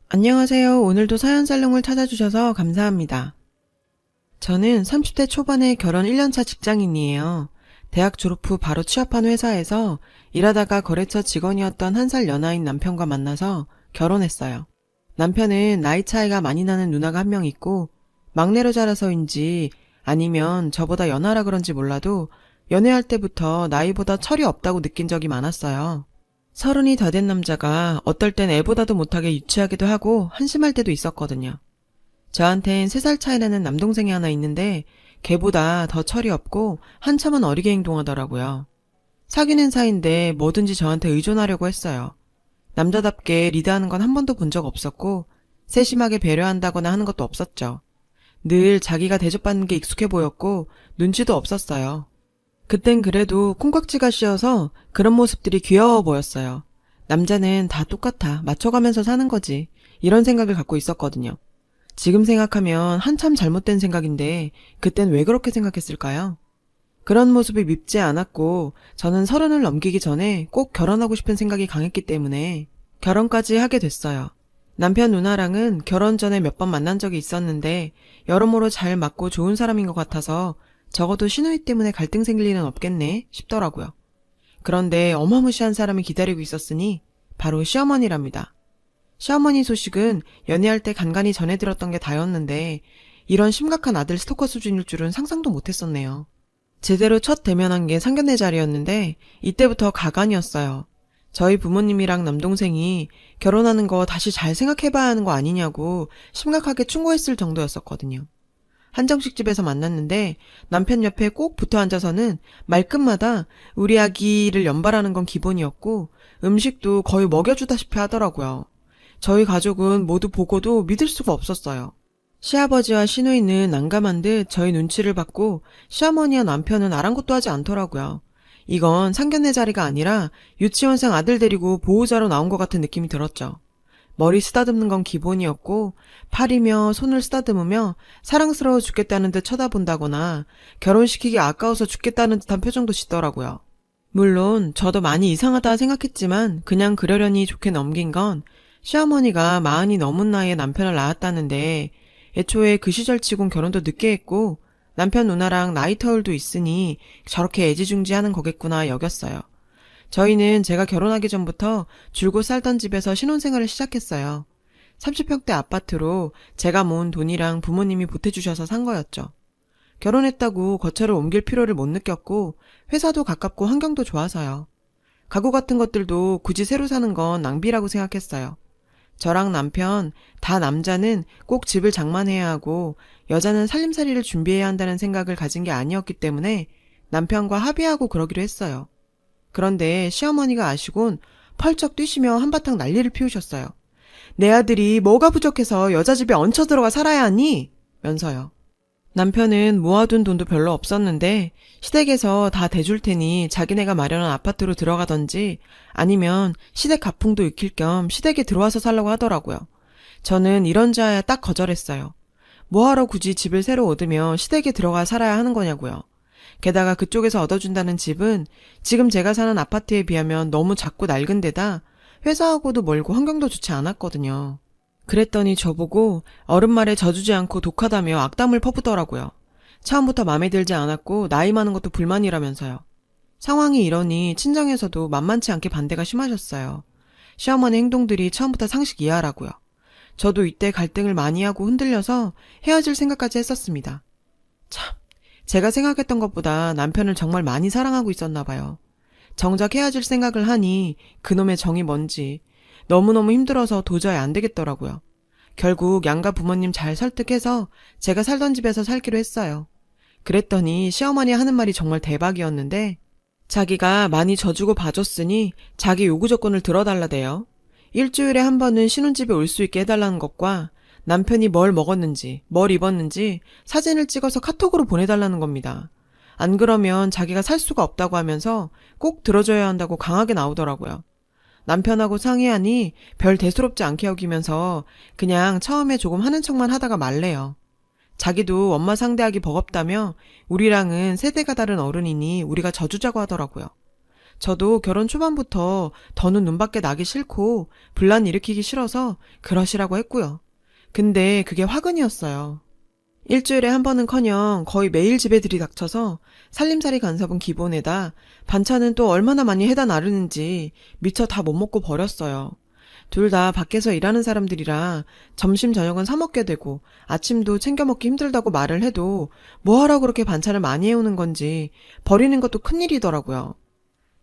안녕하세요. 오늘도 사연살롱을 찾아주셔서 감사합니다. 저는 30대 초반에 결혼 1년차 직장인이에요. 대학 졸업 후 바로 취업한 회사에서 일하다가 거래처 직원이었던 한 살 연하인 남편과 만나서 결혼했어요. 남편은 나이 차이가 많이 나는 누나가 한 명 있고 막내로 자라서인지 아니면 저보다 연하라 그런지 몰라도 연애할 때부터 나이보다 철이 없다고 느낀 적이 많았어요. 30이 다 된 남자가 어떨 땐 애보다도 못하게 유치하기도 하고 한심할 때도 있었거든요. 저한텐 3살 차이 나는 남동생이 하나 있는데 걔보다 더 철이 없고 한참은 어리게 행동하더라고요. 사귀는 사이인데 뭐든지 저한테 의존하려고 했어요. 남자답게 리드하는 건 한 번도 본 적 없었고 세심하게 배려한다거나 하는 것도 없었죠. 늘 자기가 대접받는 게 익숙해 보였고 눈치도 없었어요. 그땐 그래도 콩깍지가 씌어서 그런 모습들이 귀여워 보였어요. 남자는 다 똑같아. 맞춰가면서 사는 거지. 이런 생각을 갖고 있었거든요. 지금 생각하면 한참 잘못된 생각인데 그땐 왜 그렇게 생각했을까요? 그런 모습이 밉지 않았고 저는 30을 넘기기 전에 꼭 결혼하고 싶은 생각이 강했기 때문에 결혼까지 하게 됐어요. 남편 누나랑은 결혼 전에 몇 번 만난 적이 있었는데 여러모로 잘 맞고 좋은 사람인 것 같아서 적어도 시누이 때문에 갈등 생길 일은 없겠네 싶더라고요. 그런데 어마무시한 사람이 기다리고 있었으니 바로 시어머니랍니다. 시어머니 소식은 연애할 때 간간히 전해 들었던 게 다였는데 이런 심각한 아들 스토커 수준일 줄은 상상도 못했었네요. 제대로 첫 대면한 게 상견례 자리였는데 이때부터 가관이었어요. 저희 부모님이랑 남동생이 결혼하는 거 다시 잘 생각해봐야 하는 거 아니냐고 심각하게 충고했을 정도였었거든요. 한정식 집에서 만났는데 남편 옆에 꼭 붙어 앉아서는 말끝마다 우리 아기를 연발하는 건 기본이었고 음식도 거의 먹여주다시피 하더라고요. 저희 가족은 모두 보고도 믿을 수가 없었어요. 시아버지와 시누이는 난감한 듯 저희 눈치를 받고 시어머니와 남편은 아랑곳도 하지 않더라고요. 이건 상견례 자리가 아니라 유치원생 아들 데리고 보호자로 나온 것 같은 느낌이 들었죠. 머리 쓰다듬는 건 기본이었고 팔이며 손을 쓰다듬으며 사랑스러워 죽겠다는 듯 쳐다본다거나 결혼시키기 아까워서 죽겠다는 듯한 표정도 짓더라고요. 물론 저도 많이 이상하다 생각했지만 그냥 그러려니 좋게 넘긴 건 시어머니가 40이 넘은 나이에 남편을 낳았다는데 애초에 그 시절치곤 결혼도 늦게 했고 남편 누나랑 나이 터울도 있으니 저렇게 애지중지하는 거겠구나 여겼어요. 저희는 제가 결혼하기 전부터 줄곧 살던 집에서 신혼생활을 시작했어요. 30평대 아파트로 제가 모은 돈이랑 부모님이 보태주셔서 산 거였죠. 결혼했다고 거처를 옮길 필요를 못 느꼈고 회사도 가깝고 환경도 좋아서요. 가구 같은 것들도 굳이 새로 사는 건 낭비라고 생각했어요. 저랑 남편, 다 남자는 꼭 집을 장만해야 하고 여자는 살림살이를 준비해야 한다는 생각을 가진 게 아니었기 때문에 남편과 합의하고 그러기로 했어요. 그런데 시어머니가 아시곤 펄쩍 뛰시며 한바탕 난리를 피우셨어요. 내 아들이 뭐가 부족해서 여자 집에 얹혀 들어가 살아야 하니? 면서요. 남편은 모아둔 돈도 별로 없었는데 시댁에서 다 대줄 테니 자기네가 마련한 아파트로 들어가던지 아니면 시댁 가풍도 익힐 겸 시댁에 들어와서 살라고 하더라고요. 저는 이런지하야 딱 거절했어요. 뭐하러 굳이 집을 새로 얻으며 시댁에 들어가 살아야 하는 거냐고요. 게다가 그쪽에서 얻어준다는 집은 지금 제가 사는 아파트에 비하면 너무 작고 낡은 데다 회사하고도 멀고 환경도 좋지 않았거든요. 그랬더니 저보고 어른 말에 져주지 않고 독하다며 악담을 퍼부더라고요. 처음부터 마음에 들지 않았고 나이 많은 것도 불만이라면서요. 상황이 이러니 친정에서도 만만치 않게 반대가 심하셨어요. 시어머니 행동들이 처음부터 상식 이하라고요. 저도 이때 갈등을 많이 하고 흔들려서 헤어질 생각까지 했었습니다. 참, 제가 생각했던 것보다 남편을 정말 많이 사랑하고 있었나 봐요. 정작 헤어질 생각을 하니 그놈의 정이 뭔지 너무너무 힘들어서 도저히 안 되겠더라고요. 결국 양가 부모님 잘 설득해서 제가 살던 집에서 살기로 했어요. 그랬더니 시어머니 하는 말이 정말 대박이었는데 자기가 많이 져주고 봐줬으니 자기 요구 조건을 들어달라대요. 일주일에 한 번은 신혼집에 올 수 있게 해달라는 것과 남편이 뭘 먹었는지 뭘 입었는지 사진을 찍어서 카톡으로 보내달라는 겁니다. 안 그러면 자기가 살 수가 없다고 하면서 꼭 들어줘야 한다고 강하게 나오더라고요. 남편하고 상의하니 별 대수롭지 않게 여기면서 그냥 처음에 조금 하는 척만 하다가 말래요. 자기도 엄마 상대하기 버겁다며 우리랑은 세대가 다른 어른이니 우리가 져주자고 하더라고요. 저도 결혼 초반부터 더는 눈밖에 나기 싫고 분란 일으키기 싫어서 그러시라고 했고요. 근데 그게 화근이었어요. 일주일에 한 번은커녕 거의 매일 집에 들이닥쳐서 살림살이 간섭은 기본에다 반찬은 또 얼마나 많이 해다 나르는지 미처 다 못 먹고 버렸어요. 둘 다 밖에서 일하는 사람들이라 점심 저녁은 사 먹게 되고 아침도 챙겨 먹기 힘들다고 말을 해도 뭐하러 그렇게 반찬을 많이 해오는 건지 버리는 것도 큰일이더라고요.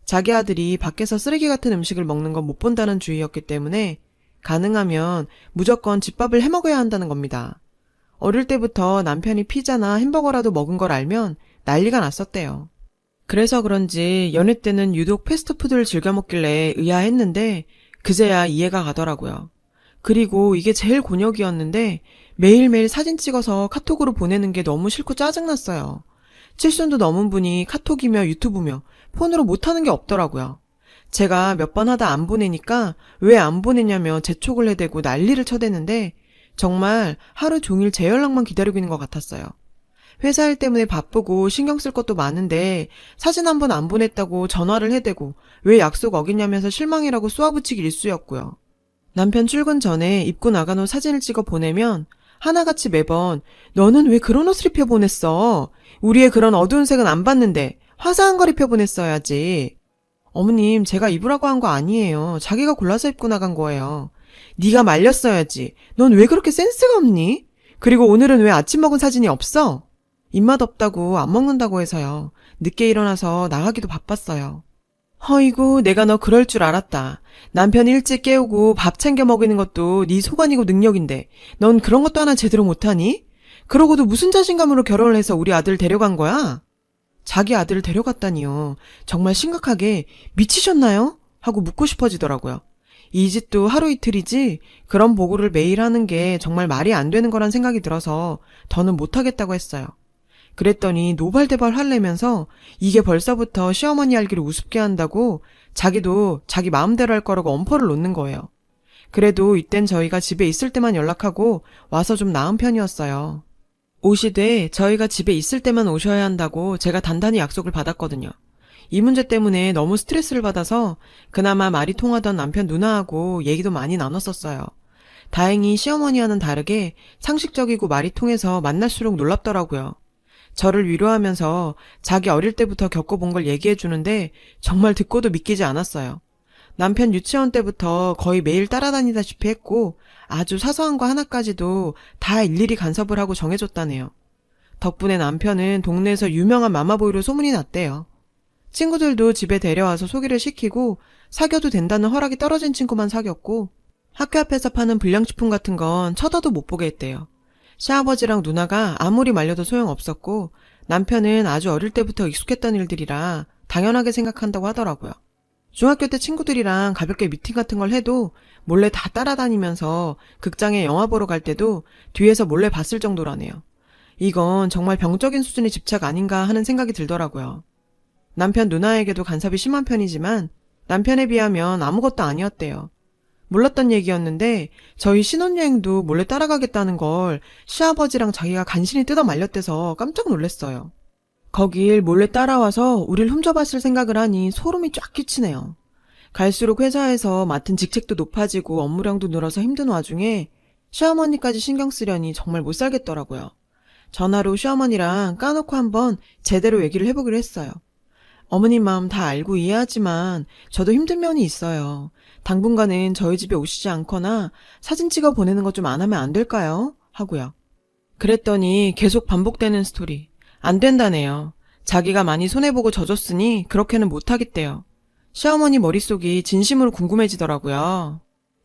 자기 아들이 밖에서 쓰레기 같은 음식을 먹는 건 못 본다는 주의였기 때문에 가능하면 무조건 집밥을 해 먹어야 한다는 겁니다. 어릴 때부터 남편이 피자나 햄버거라도 먹은 걸 알면 난리가 났었대요. 그래서 그런지 연애 때는 유독 패스트푸드를 즐겨 먹길래 의아했는데 그제야 이해가 가더라고요. 그리고 이게 제일 곤욕이었는데 매일매일 사진 찍어서 카톡으로 보내는 게 너무 싫고 짜증났어요. 70도 넘은 분이 카톡이며 유튜브며 폰으로 못하는 게 없더라고요. 제가 몇 번 하다 안 보내니까 왜 안 보내냐며 재촉을 해대고 난리를 쳐대는데 정말 하루 종일 제 연락만 기다리고 있는 것 같았어요. 회사 일 때문에 바쁘고 신경 쓸 것도 많은데 사진 한 번 안 보냈다고 전화를 해대고 왜 약속 어기냐면서 실망이라고 쏘아붙이기 일쑤였고요. 남편 출근 전에 입고 나간 옷 사진을 찍어 보내면 하나같이 매번 너는 왜 그런 옷을 입혀 보냈어? 우리의 그런 어두운 색은 안 봤는데 화사한 걸 입혀 보냈어야지. 어머님, 제가 입으라고 한 거 아니에요. 자기가 골라서 입고 나간 거예요. 네가 말렸어야지. 넌 왜 그렇게 센스가 없니? 그리고 오늘은 왜 아침 먹은 사진이 없어? 입맛 없다고 안 먹는다고 해서요. 늦게 일어나서 나가기도 바빴어요. 허이구, 내가 너 그럴 줄 알았다. 남편 일찍 깨우고 밥 챙겨 먹이는 것도 네 소관이고 능력인데 넌 그런 것도 하나 제대로 못하니? 그러고도 무슨 자신감으로 결혼을 해서 우리 아들 데려간 거야? 자기 아들을 데려갔다니요. 정말 심각하게 미치셨나요? 하고 묻고 싶어지더라고요. 이 짓도 하루 이틀이지 그런 보고를 매일 하는 게 정말 말이 안 되는 거란 생각이 들어서 더는 못하겠다고 했어요. 그랬더니 노발대발 화내면서 이게 벌써부터 시어머니 알기를 우습게 한다고 자기도 자기 마음대로 할 거라고 엄포를 놓는 거예요. 그래도 이땐 저희가 집에 있을 때만 연락하고 와서 좀 나은 편이었어요. 오시되 저희가 집에 있을 때만 오셔야 한다고 제가 단단히 약속을 받았거든요. 이 문제 때문에 너무 스트레스를 받아서 그나마 말이 통하던 남편 누나하고 얘기도 많이 나눴었어요. 다행히 시어머니와는 다르게 상식적이고 말이 통해서 만날수록 놀랍더라고요. 저를 위로하면서 자기 어릴 때부터 겪어본 걸 얘기해 주는데 정말 듣고도 믿기지 않았어요. 남편 유치원 때부터 거의 매일 따라다니다시피 했고 아주 사소한 거 하나까지도 다 일일이 간섭을 하고 정해줬다네요. 덕분에 남편은 동네에서 유명한 마마보이로 소문이 났대요. 친구들도 집에 데려와서 소개를 시키고 사귀어도 된다는 허락이 떨어진 친구만 사귀었고 학교 앞에서 파는 불량식품 같은 건 쳐다도 못 보게 했대요. 시아버지랑 누나가 아무리 말려도 소용없었고 남편은 아주 어릴 때부터 익숙했던 일들이라 당연하게 생각한다고 하더라고요. 중학교 때 친구들이랑 가볍게 미팅 같은 걸 해도 몰래 다 따라다니면서 극장에 영화 보러 갈 때도 뒤에서 몰래 봤을 정도라네요. 이건 정말 병적인 수준의 집착 아닌가 하는 생각이 들더라고요. 남편 누나에게도 간섭이 심한 편이지만 남편에 비하면 아무것도 아니었대요. 몰랐던 얘기였는데 저희 신혼여행도 몰래 따라가겠다는 걸 시아버지랑 자기가 간신히 뜯어 말렸대서 깜짝 놀랐어요. 거길 몰래 따라와서 우릴 훔쳐봤을 생각을 하니 소름이 쫙 끼치네요. 갈수록 회사에서 맡은 직책도 높아지고 업무량도 늘어서 힘든 와중에 시어머니까지 신경 쓰려니 정말 못 살겠더라고요. 전화로 시어머니랑 까놓고 한번 제대로 얘기를 해보기로 했어요. 어머님 마음 다 알고 이해하지만 저도 힘든 면이 있어요. 당분간은 저희 집에 오시지 않거나 사진 찍어 보내는 것 좀 안 하면 안 될까요? 하고요. 그랬더니 계속 반복되는 스토리. 안 된다네요. 자기가 많이 손해보고 져줬으니 그렇게는 못하겠대요. 시어머니 머릿속이 진심으로 궁금해지더라고요.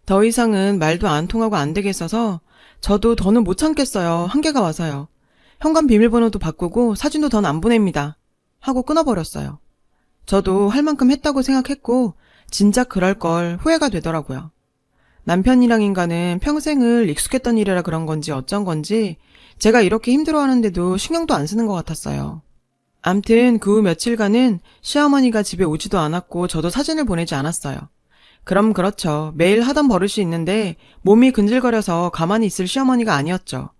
더 이상은 말도 안 통하고 안 되겠어서 저도 더는 못 참겠어요. 한계가 와서요. 현관 비밀번호도 바꾸고 사진도 더는 안 보냅니다. 하고 끊어버렸어요. 저도 할 만큼 했다고 생각했고 진작 그럴 걸 후회가 되더라고요. 남편이랑 인간은 평생을 익숙했던 일이라 그런 건지 어쩐 건지 제가 이렇게 힘들어하는데도 신경도 안 쓰는 것 같았어요. 암튼 그 후 며칠간은 시어머니가 집에 오지도 않았고 저도 사진을 보내지 않았어요. 그럼 그렇죠. 매일 하던 버릇이 있는데 몸이 근질거려서 가만히 있을 시어머니가 아니었죠.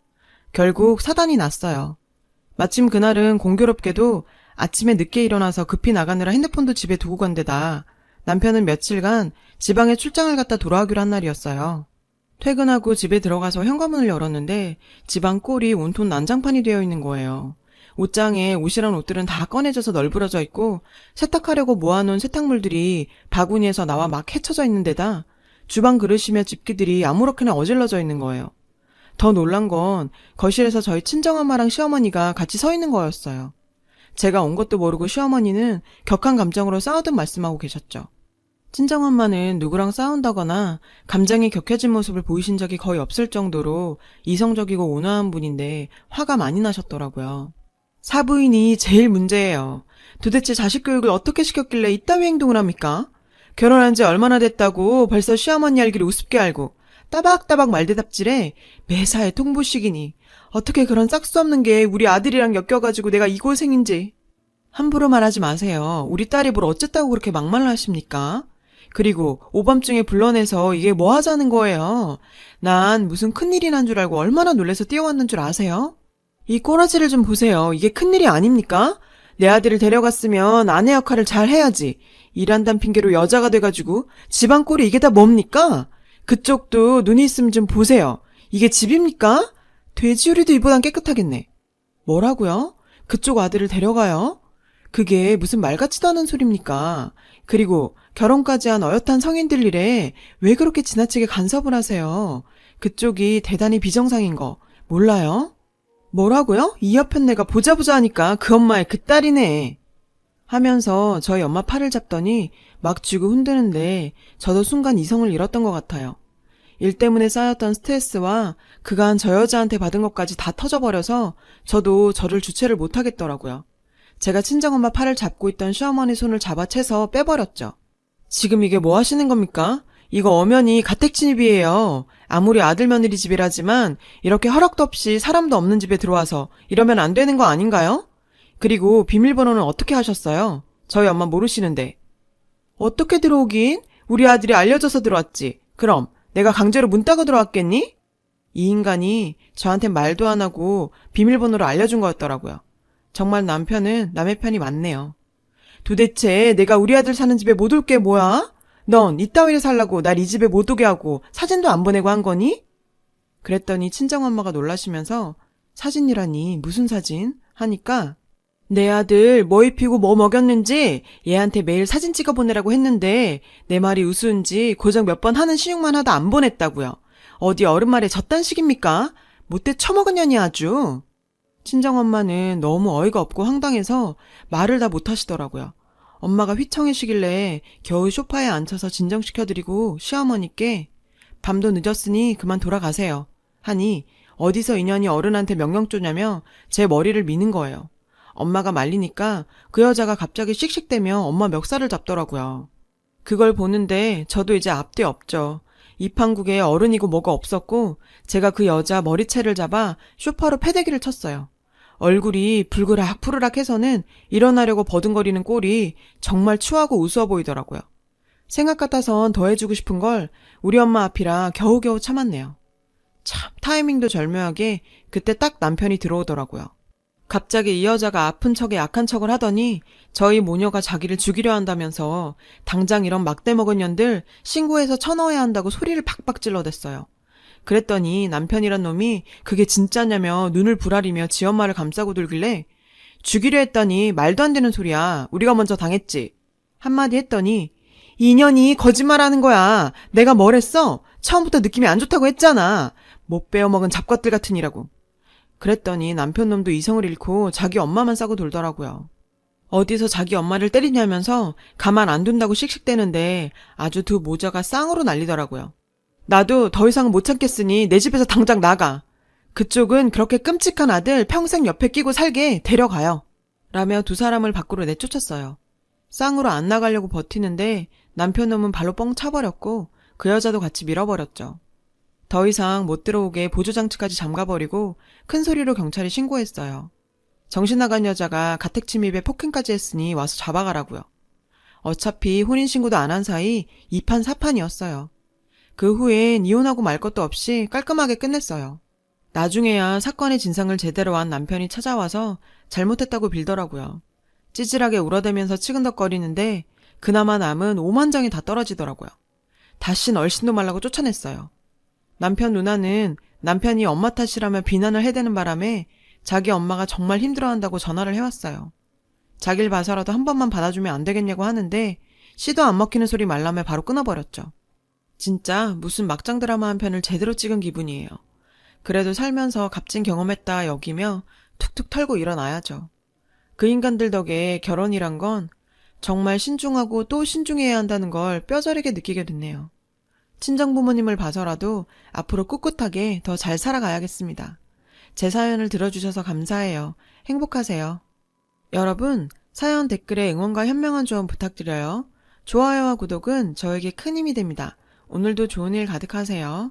결국 사단이 났어요. 마침 그날은 공교롭게도 아침에 늦게 일어나서 급히 나가느라 핸드폰도 집에 두고 간 데다 남편은 며칠간 지방에 출장을 갔다 돌아오기로 한 날이었어요. 퇴근하고 집에 들어가서 현관문을 열었는데 집안 꼴이 온통 난장판이 되어 있는 거예요. 옷장에 옷이란 옷들은 다 꺼내져서 널브러져 있고 세탁하려고 모아놓은 세탁물들이 바구니에서 나와 막 헤쳐져 있는 데다 주방 그릇이며 집기들이 아무렇게나 어질러져 있는 거예요. 더 놀란 건 거실에서 저희 친정엄마랑 시어머니가 같이 서 있는 거였어요. 제가 온 것도 모르고 시어머니는 격한 감정으로 싸우듯 말씀하고 계셨죠. 친정엄마는 누구랑 싸운다거나 감정이 격해진 모습을 보이신 적이 거의 없을 정도로 이성적이고 온화한 분인데 화가 많이 나셨더라고요. 사부인이 제일 문제예요. 도대체 자식 교육을 어떻게 시켰길래 이따위 행동을 합니까? 결혼한 지 얼마나 됐다고 벌써 시어머니 알기를 우습게 알고 따박따박 말대답질에 매사에 통보식이니 어떻게 그런 싹수 없는 게 우리 아들이랑 엮여가지고 내가 이 고생인지. 함부로 말하지 마세요. 우리 딸이 뭘 어쨌다고 그렇게 막말을 하십니까? 그리고 오밤중에 불러내서 이게 뭐 하자는 거예요? 난 무슨 큰일이 난 줄 알고 얼마나 놀라서 뛰어왔는 줄 아세요? 이 꼬라지를 좀 보세요. 이게 큰일이 아닙니까? 내 아들을 데려갔으면 아내 역할을 잘 해야지. 일한다는 핑계로 여자가 돼가지고 집안 꼴이 이게 다 뭡니까? 그쪽도 눈이 있으면 좀 보세요. 이게 집입니까? 돼지우리도 이보단 깨끗하겠네. 뭐라고요? 그쪽 아들을 데려가요? 그게 무슨 말 같지도 않은 소리입니까? 그리고 결혼까지 한 어엿한 성인들 일에 왜 그렇게 지나치게 간섭을 하세요? 그쪽이 대단히 비정상인 거 몰라요? 뭐라고요? 이 옆엔 내가 보자 하니까 그 엄마의 그 딸이네. 하면서 저희 엄마 팔을 잡더니 막 쥐고 흔드는데 저도 순간 이성을 잃었던 것 같아요. 일 때문에 쌓였던 스트레스와 그간 저 여자한테 받은 것까지 다 터져버려서 저도 저를 주체를 못하겠더라고요. 제가 친정엄마 팔을 잡고 있던 시어머니 손을 잡아채서 빼버렸죠. 지금 이게 뭐 하시는 겁니까? 이거 엄연히 가택침입이에요. 아무리 아들 며느리 집이라지만 이렇게 허락도 없이 사람도 없는 집에 들어와서 이러면 안 되는 거 아닌가요? 그리고 비밀번호는 어떻게 하셨어요? 저희 엄마 모르시는데. 어떻게 들어오긴? 우리 아들이 알려줘서 들어왔지. 그럼 내가 강제로 문 따고 들어왔겠니? 이 인간이 저한테 말도 안 하고 비밀번호를 알려준 거였더라고요. 정말 남편은 남의 편이 많네요. 도대체 내가 우리 아들 사는 집에 못 올 게 뭐야? 넌 이따위를 살라고 날 이 집에 못 오게 하고 사진도 안 보내고 한 거니? 그랬더니 친정엄마가 놀라시면서 사진이라니 무슨 사진? 하니까 내 아들 뭐 입히고 뭐 먹였는지 얘한테 매일 사진 찍어 보내라고 했는데 내 말이 우스운지 고작 몇 번 하는 시육만 하다 안 보냈다고요. 어디 어른 말에 저딴 식입니까? 못돼 처먹으려니 아주. 친정엄마는 너무 어이가 없고 황당해서 말을 다 못하시더라고요. 엄마가 휘청이시길래 겨우 소파에 앉혀서 진정시켜드리고 시어머니께 밤도 늦었으니 그만 돌아가세요 하니 어디서 인연이 어른한테 명령 쪼냐며 제 머리를 미는 거예요. 엄마가 말리니까 그 여자가 갑자기 씩씩대며 엄마 멱살을 잡더라고요. 그걸 보는데 저도 이제 앞뒤 없죠. 이 판국에 어른이고 뭐가 없었고 제가 그 여자 머리채를 잡아 소파로 패대기를 쳤어요. 얼굴이 불그락 해서는 일어나려고 버둥거리는 꼴이 정말 추하고 우스워 보이더라고요. 생각 같아선 더 해주고 싶은 걸 우리 엄마 앞이라 겨우겨우 참았네요. 참 타이밍도 절묘하게 그때 딱 남편이 들어오더라고요. 갑자기 이 여자가 아픈 척에 약한 척을 하더니 저희 모녀가 자기를 죽이려 한다면서 당장 이런 막대 먹은 년들 신고해서 쳐넣어야 한다고 소리를 박박 질러댔어요. 그랬더니 남편이란 놈이 그게 진짜냐며 눈을 부라리며 지 엄마를 감싸고 돌길래 죽이려 했더니 말도 안 되는 소리야. 우리가 먼저 당했지. 한마디 했더니 이년이 거짓말하는 거야. 내가 뭘 했어? 처음부터 느낌이 안 좋다고 했잖아. 못 베어먹은 잡것들 같은 이라고. 그랬더니 남편 놈도 이성을 잃고 자기 엄마만 싸고 돌더라고요. 어디서 자기 엄마를 때리냐면서 가만 안 둔다고 씩씩대는데 아주 두 모자가 쌍으로 날리더라고요. 나도 더 이상 못 참겠으니 내 집에서 당장 나가. 그쪽은 그렇게 끔찍한 아들 평생 옆에 끼고 살게 데려가요. 라며 두 사람을 밖으로 내쫓았어요. 쌍으로 안 나가려고 버티는데 남편 놈은 발로 뻥 차버렸고 그 여자도 같이 밀어버렸죠. 더 이상 못 들어오게 보조장치까지 잠가버리고 큰 소리로 경찰에 신고했어요. 정신 나간 여자가 가택침입에 폭행까지 했으니 와서 잡아가라고요. 어차피 혼인신고도 안 한 사이 2판 4판이었어요. 그 후엔 이혼하고 말 것도 없이 깔끔하게 끝냈어요. 나중에야 사건의 진상을 제대로 안 남편이 찾아와서 잘못했다고 빌더라고요. 찌질하게 울어대면서 치근덕거리는데 그나마 남은 5만 장이 다 떨어지더라고요. 다신 얼씬도 말라고 쫓아냈어요. 남편 누나는 남편이 엄마 탓이라며 비난을 해대는 바람에 자기 엄마가 정말 힘들어한다고 전화를 해왔어요. 자길 봐서라도 한 번만 받아주면 안 되겠냐고 하는데 씨도 안 먹히는 소리 말라며 바로 끊어버렸죠. 진짜 무슨 막장 드라마 한 편을 제대로 찍은 기분이에요. 그래도 살면서 값진 경험했다 여기며 툭툭 털고 일어나야죠. 그 인간들 덕에 결혼이란 건 정말 신중하고 또 신중해야 한다는 걸 뼈저리게 느끼게 됐네요. 친정부모님을 봐서라도 앞으로 꿋꿋하게 더 잘 살아가야겠습니다. 제 사연을 들어주셔서 감사해요. 행복하세요. 여러분, 사연 댓글에 응원과 현명한 조언 부탁드려요. 좋아요와 구독은 저에게 큰 힘이 됩니다. 오늘도 좋은 일 가득하세요.